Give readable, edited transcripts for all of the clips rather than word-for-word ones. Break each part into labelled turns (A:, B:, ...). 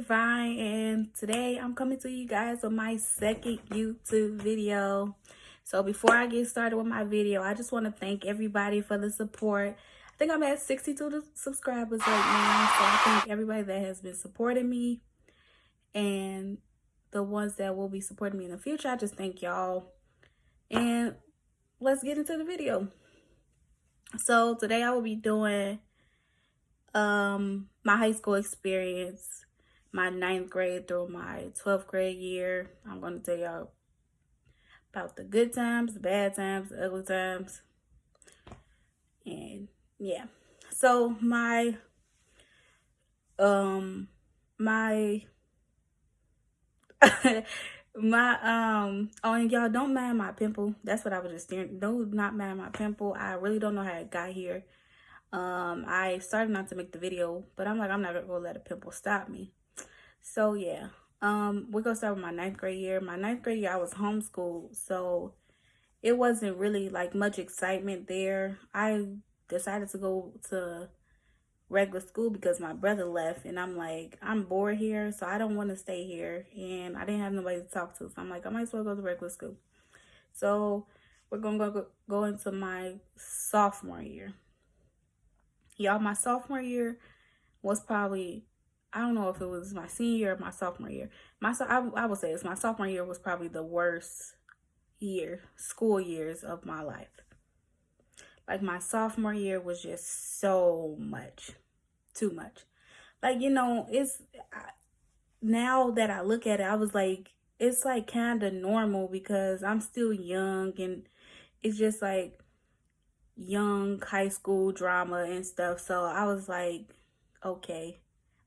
A: Divine, and today I'm coming to you guys with my second YouTube video. So before I get started with my video, I just want to thank everybody for the support. I think I'm at 62 subscribers right now, so I thank everybody that has been supporting me and the ones that will be supporting me in the future. I just thank y'all, and let's get into the video. So today I will be doing my high school experience, my 9th grade through my 12th grade year. I'm going to tell y'all about the good times, the bad times, the ugly times. And yeah. So my oh, and y'all don't mind my pimple. That's what I was just staring. Do not mind my pimple. I really don't know how it got here. I started not to make the video, but I'm like, I'm not gonna let a pimple stop me. So yeah, we're gonna start with my 9th grade year. My 9th grade year, I was homeschooled, so it wasn't really like much excitement there. I decided to go to regular school because my brother left, and I'm like, I'm bored here, so I don't want to stay here, and I didn't have nobody to talk to, so I'm like, I might as well go to regular school. So we're gonna go into my sophomore year. Y'all, my sophomore year was probably, I don't know if it was my senior year or my sophomore year. I would say my sophomore year was probably the worst school years of my life. Like, my sophomore year was just so much, too much. Like, now that I look at it, I was like, it's like kind of normal because I'm still young, and it's just like young high school drama and stuff. So I was like, okay.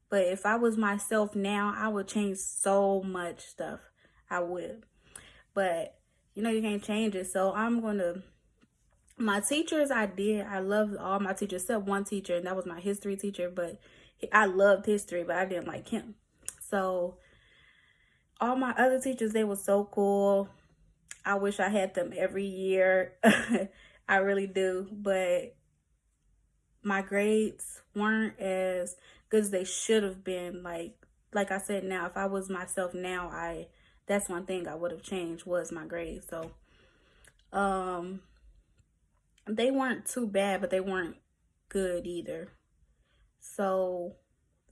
A: But if I was myself now, I would change so much stuff. I would. But you can't change it. So my teachers, I loved all my teachers except one teacher, and that was my history teacher. But I loved history, but I didn't like him. So all my other teachers, they were so cool. I wish I had them every year. I really do. But my grades weren't as good as they should have been. Like I said, now, if I was myself now, that's one thing I would have changed was my grades. So they weren't too bad, but they weren't good either. So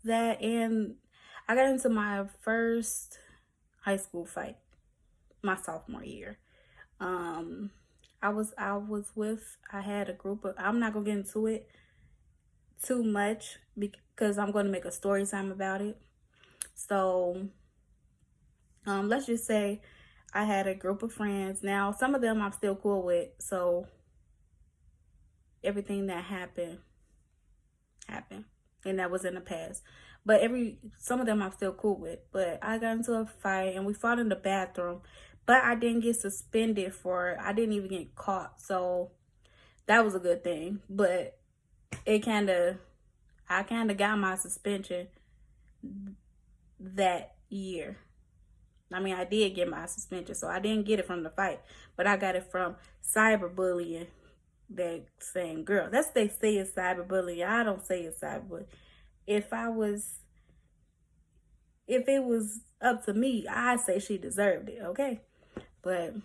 A: that, and I got into my first high school fight my sophomore year. I had a group of, I'm not gonna get into it too much because I'm going to make a story time about it. So let's just say I had a group of friends. Now, some of them I'm still cool with, so everything that happened, and that was in the past. But some of them I'm still cool with. But I got into a fight, and we fought in the bathroom, but I didn't get suspended for it. I didn't even get caught, so that was a good thing. But I kind of got my suspension that year. I mean, I did get my suspension, so I didn't get it from the fight, but I got it from cyberbullying that same girl. That's they say it's cyberbullying. I don't say it's cyberbullying. If it was up to me, I'd say she deserved it, okay? But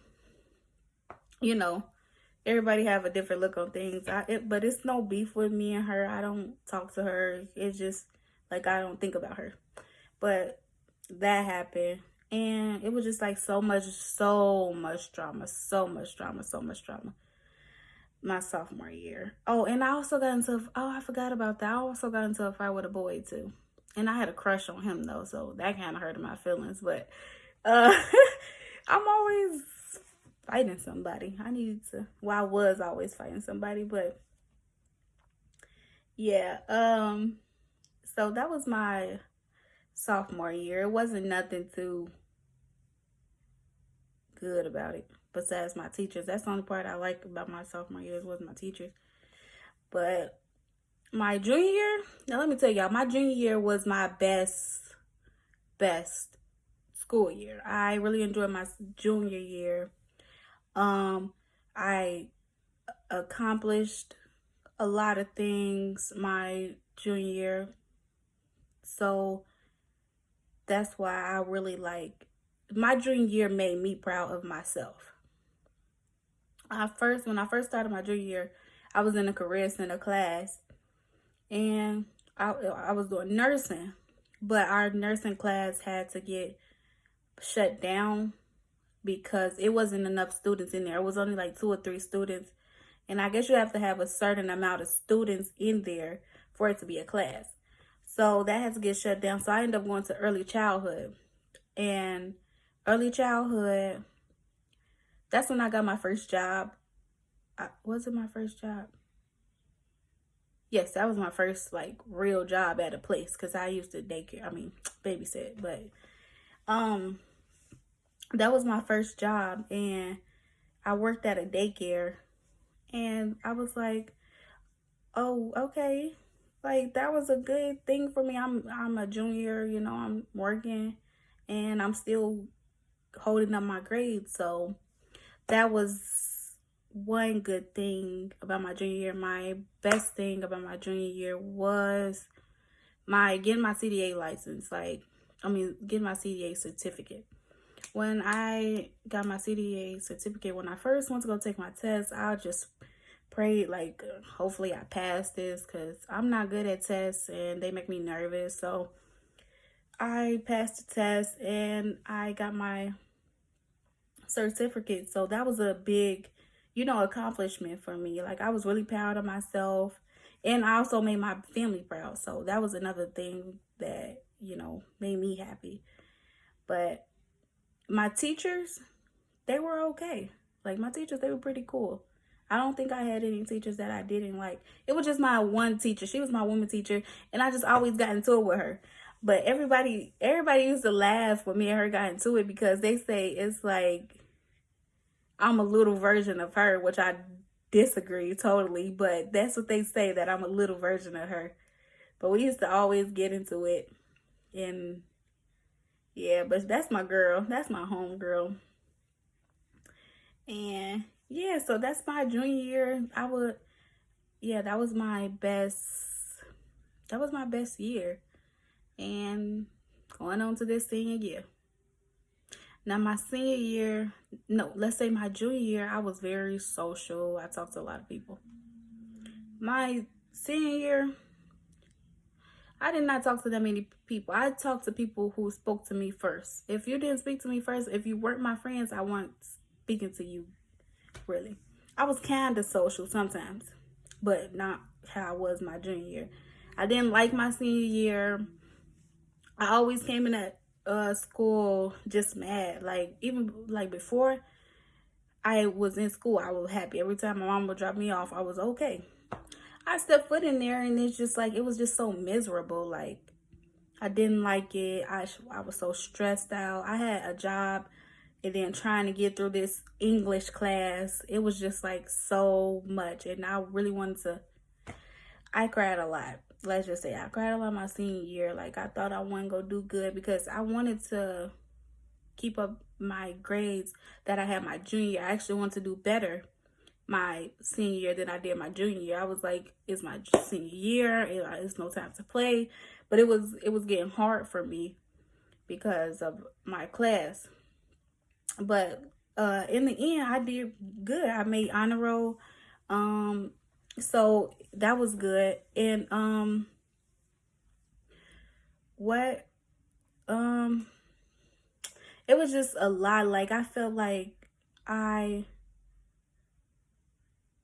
A: everybody have a different look on things. But it's no beef with me and her. I don't talk to her. It's just like I don't think about her. But that happened, and it was just like so much drama. My sophomore year. Oh, and I forgot about that. I also got into a fight with a boy too, and I had a crush on him though, so that kind of hurted my feelings. But I'm always fighting somebody. I was always fighting somebody, but yeah. So that was my sophomore year. It wasn't nothing too good about it besides my teachers. That's the only part I like about my sophomore year was my teachers. But my junior year, now let me tell y'all, my junior year was my best school year. I really enjoyed my junior year. I accomplished a lot of things my junior year. So that's why I really like my junior year made me proud of myself. When I first started my junior year, I was in a career center class, and I was doing nursing, but our nursing class had to get shut down because it wasn't enough students in there. It was only like 2 or 3 students, and I guess you have to have a certain amount of students in there for it to be a class. So that has to get shut down. So I ended up going to early childhood. And early childhood, that's when I got my first job. Was it my first job? Yes, that was my first like real job at a place, because I used to babysit. But that was my first job, and I worked at a daycare, and I was like, oh, okay. Like, that was a good thing for me. I'm a junior, you know, I'm working, and I'm still holding up my grades. So that was one good thing about my junior year. My best thing about my junior year was getting my CDA license. Getting my CDA certificate. When I got my CDA certificate, when I first went to go take my test, I just prayed, like, hopefully I pass this, because I'm not good at tests and they make me nervous. So I passed the test and I got my certificate. So that was a big, accomplishment for me. Like, I was really proud of myself, and I also made my family proud. So that was another thing that, made me happy. But my teachers, they were okay. Like, my teachers, they were pretty cool. I don't think I had any teachers that I didn't like. It was just my one teacher. She was my woman teacher, and I just always got into it with her. But everybody used to laugh when me and her got into it, because they say it's like I'm a little version of her, which I disagree totally. But that's what they say, that I'm a little version of her. But we used to always get into it. And yeah, but that's my girl. That's my home girl. And yeah, so that's my junior year. That was my best year. And going on to this senior year. Now, my senior year, no, let's say my junior year, I was very social. I talked to a lot of people. My senior year, I did not talk to that many people. I talked to people who spoke to me first. If you didn't speak to me first, if you weren't my friends, I wasn't speaking to you, really. I was kind of social sometimes, but not how I was my junior year. I didn't like my senior year. I always came in at school just mad. Like, even like before I was in school, I was happy. Every time my mom would drop me off, I was okay. I stepped foot in there, and it's just like, it was just so miserable. Like, I didn't like it. I was so stressed out. I had a job, and then trying to get through this English class, it was just like so much. And I really I cried a lot. Let's just say I cried a lot my senior year. Like, I thought I wasn't going to do good, because I wanted to keep up my grades that I had my junior year. I actually wanted to do better my senior year than I did my junior year. I was like, it's my senior year. It's no time to play. But it was getting hard for me because of my class. But in the end, I did good. I made honor roll. So that was good. And it was just a lot. Like, I felt like I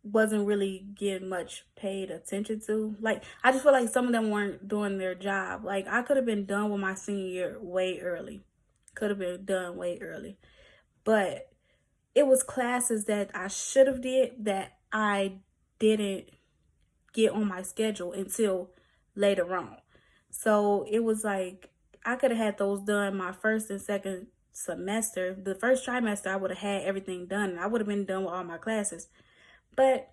A: wasn't really getting much paid attention to. Like, I just feel like some of them weren't doing their job. Like, I could have been done with my senior year way early. Could have been done way early. But it was classes that I should have did that I didn't get on my schedule until later on. So it was like, I could have had those done my first and second semester. The first trimester, I would have had everything done, and I would have been done with all my classes. But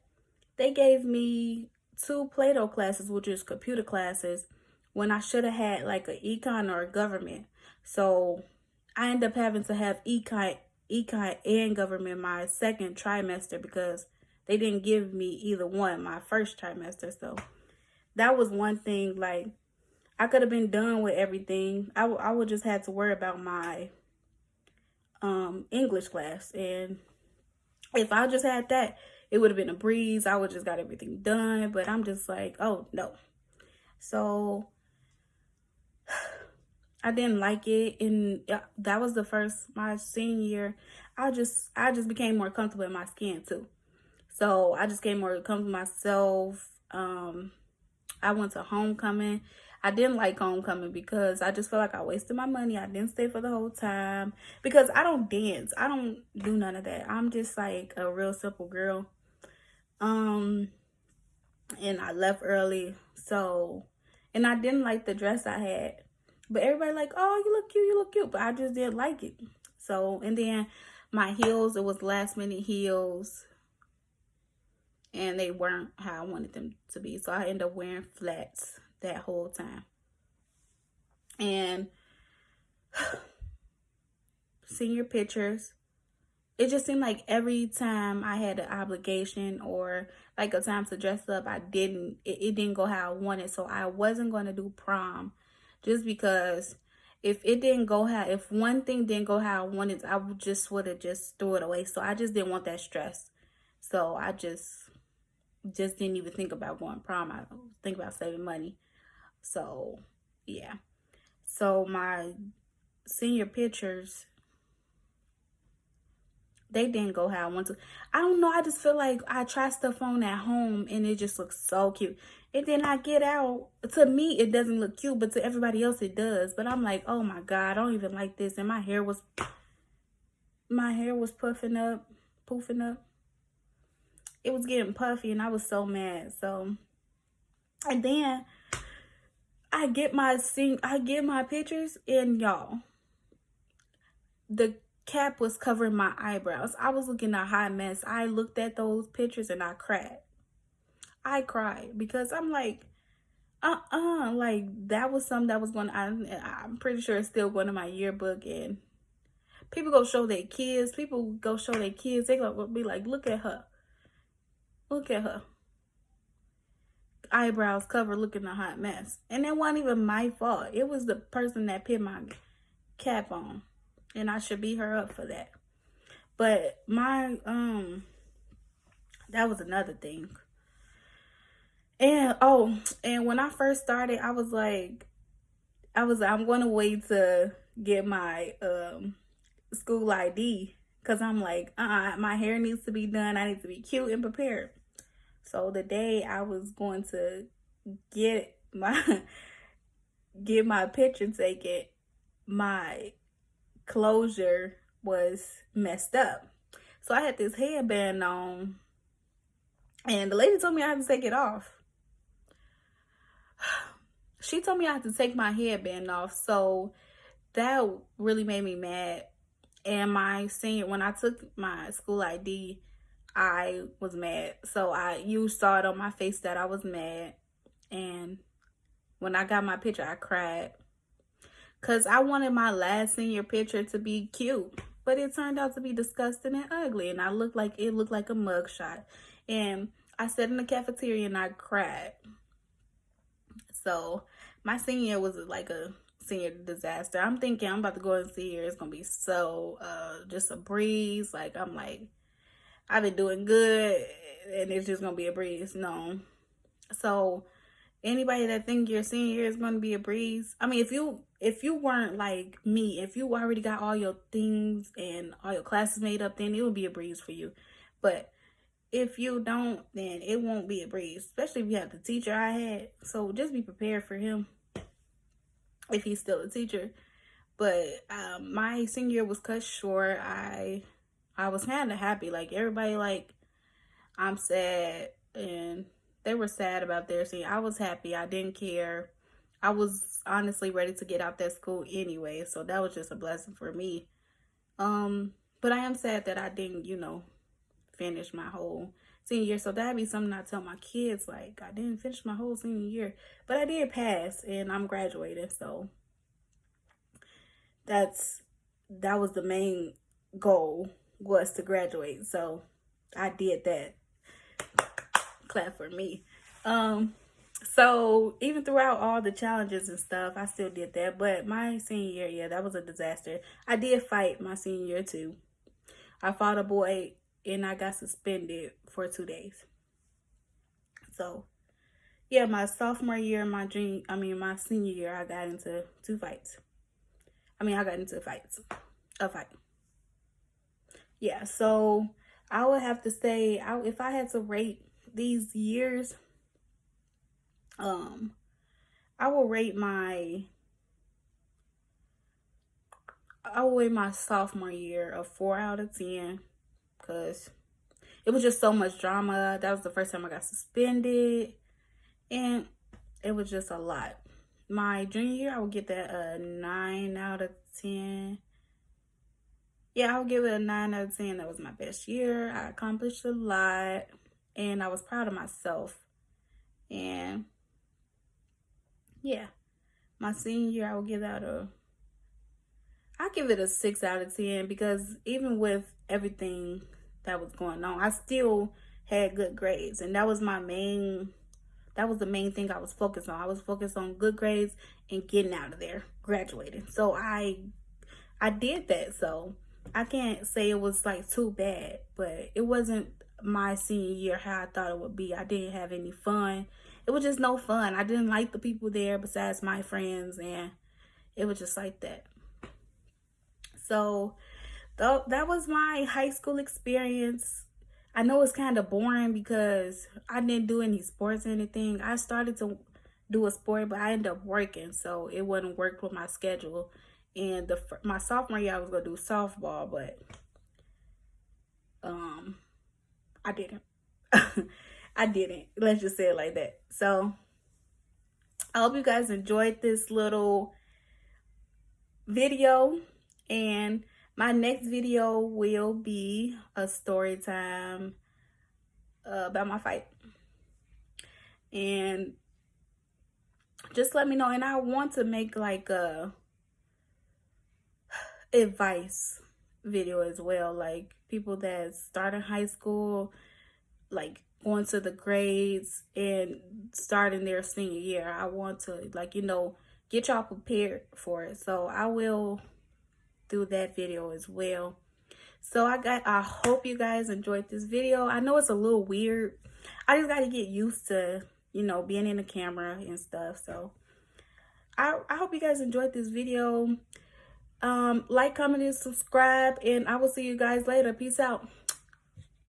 A: they gave me 2 Play-Doh classes, which is computer classes, when I should have had like an econ or a government. So I ended up having to have econ and government my second trimester, because they didn't give me either one my first trimester. So that was one thing. Like, I could have been done with everything. I would just have to worry about my English class, and if I just had that, it would have been a breeze. I would just got everything done. But I'm just like, oh no. So I didn't like it, and that was my senior year. I just became more comfortable in my skin too. So I just became more comfortable myself. I went to homecoming. I didn't like homecoming because I just felt like I wasted my money. I didn't stay for the whole time because I don't dance. I don't do none of that. I'm just like a real simple girl. And I left early. So, and I didn't like the dress I had. But everybody like, oh, you look cute, you look cute. But I just didn't like it. So, and then my heels, it was last minute heels. And they weren't how I wanted them to be. So I ended up wearing flats that whole time. And senior pictures, it just seemed like every time I had an obligation or like a time to dress up, it didn't go how I wanted. So I wasn't going to do prom just because if one thing didn't go how I wanted, I would have just threw it away. So I just didn't want that stress. So I just didn't even think about going prom. I think about saving money. So yeah. So my senior pictures, they didn't go how I want to. I don't know. I just feel like I try stuff on at home and it just looks so cute. And then I get out. To me, it doesn't look cute, but to everybody else, it does. But I'm like, oh my God, I don't even like this. And my hair was poofing up. It was getting puffy and I was so mad. So, and then I get my pictures, and y'all, the cap was covering my eyebrows. I was looking a hot mess. I looked at those pictures and I cried. Because I'm like, like that was something that was going on. I'm pretty sure it's still going to my yearbook, and people go show their kids. They gonna be like, look at her. Eyebrows covered, looking a hot mess. And it wasn't even my fault. It was the person that put my cap on, and I should beat her up for that. But my that was another thing. And and when I first started, I was like, I'm going to wait to get my school ID, because I'm like, my hair needs to be done. I need to be cute and prepared. So the day I was going to get my picture taken, my closure was messed up. So I had this headband on, and the lady told me I had to take it off. She told me I had to take my headband off. So that really made me mad. And when I took my school ID, I was mad. So you saw it on my face that I was mad. And when I got my picture, I cried. Because I wanted my last senior picture to be cute. But it turned out to be disgusting and ugly. And it looked like a mugshot. And I sat in the cafeteria and I cried. So my senior year was like a senior disaster. I'm thinking I'm about to go in senior. It's going to be so just a breeze. Like, I'm like, I've been doing good and it's just going to be a breeze. No. So anybody that think your senior year is going to be a breeze, I mean, if you weren't like me, if you already got all your things and all your classes made up, then it would be a breeze for you. But if you don't, then it won't be a breeze, especially if you have the teacher I had. So just be prepared for him if he's still a teacher. But my senior year was cut short. I was kind of happy. Like, everybody, like, I'm sad, and they were sad about their senior. I was happy. I didn't care. I was honestly ready to get out that school anyway, so that was just a blessing for me. But I am sad that I didn't, finish my whole senior year. So that'd be something I tell my kids, like, I didn't finish my whole senior year, but I did pass, and I'm graduating. So that was the main goal, was to graduate. So I did that. Clap for me. So even throughout all the challenges and stuff, I still did that. But my senior year, yeah, that was a disaster. I did fight my senior year too. I fought a boy and I got suspended for 2 days. So yeah, my sophomore year, my senior year, I got into two fights. I got into fights, a fight. Yeah, so I would have to say, if I had to rate these years, um, I will rate my sophomore year a 4 out of 10 because it was just so much drama. That was the first time I got suspended, and it was just a lot. My junior year, I would get that a 9 out of 10. Yeah, I would give it a 9 out of 10. That was my best year. I accomplished a lot, and I was proud of myself. And yeah, my senior year, I give it a 6 out of 10 because even with everything that was going on, I still had good grades, and that was the main thing I was focused on. I was focused on good grades and getting out of there, graduating. So I did that. So I can't say it was like too bad, but it wasn't my senior year how I thought it would be. I didn't have any fun. It was just no fun. I didn't like the people there besides my friends, and it was just like that. So that was my high school experience. I know it's kind of boring because I didn't do any sports or anything. I started to do a sport, but I ended up working, so it wouldn't work with my schedule. And my sophomore year, I was gonna do softball, but I didn't. I didn't. Let's just say it like that. So I hope you guys enjoyed this little video, and my next video will be a story time about my fight. And just let me know. And I want to make like a advice video as well, like people that start in high school, like going to the grades and starting their senior year. I want to, like, get y'all prepared for it. So I will do that video as well. So I hope you guys enjoyed this video. I know it's a little weird. I just got to get used to, being in the camera and stuff. So I hope you guys enjoyed this video. Like, comment, and subscribe, and I will see you guys later. Peace out.